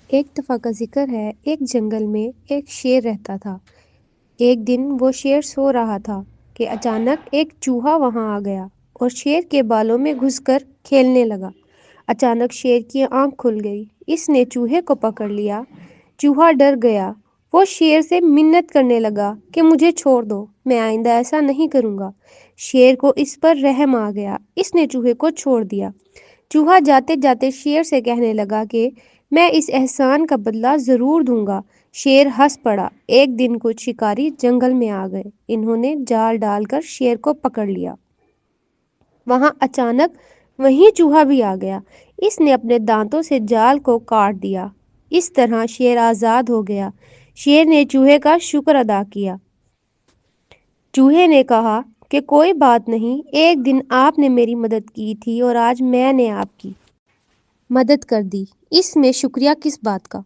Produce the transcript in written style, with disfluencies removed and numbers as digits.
ایک دفعہ کا ذکر ہے، ایک جنگل میں ایک شیر رہتا تھا۔ ایک دن وہ شیر سو رہا تھا کہ اچانک ایک چوہا وہاں آ گیا اور شیر کے بالوں میں گھس کر کھیلنے لگا۔ اچانک شیر کی آنکھ کھل گئی، اس نے چوہے کو پکڑ لیا۔ چوہا ڈر گیا، وہ شیر سے منت کرنے لگا کہ مجھے چھوڑ دو، میں آئندہ ایسا نہیں کروں گا۔ شیر کو اس پر رحم آ گیا، اس نے چوہے کو چھوڑ دیا۔ چوہا جاتے جاتے شیر سے کہنے لگا کہ میں اس احسان کا بدلہ ضرور دوں گا۔ شیر ہنس پڑا۔ ایک دن کچھ شکاری جنگل میں آ گئے، انہوں نے جال ڈال کر شیر کو پکڑ لیا۔ وہاں اچانک وہیں چوہا بھی آ گیا، اس نے اپنے دانتوں سے جال کو کاٹ دیا۔ اس طرح شیر آزاد ہو گیا۔ شیر نے چوہے کا شکر ادا کیا۔ چوہے نے کہا کہ کوئی بات نہیں، ایک دن آپ نے میری مدد کی تھی اور آج میں نے آپ کی مدد کر دی، اس میں شکریہ کس بات کا؟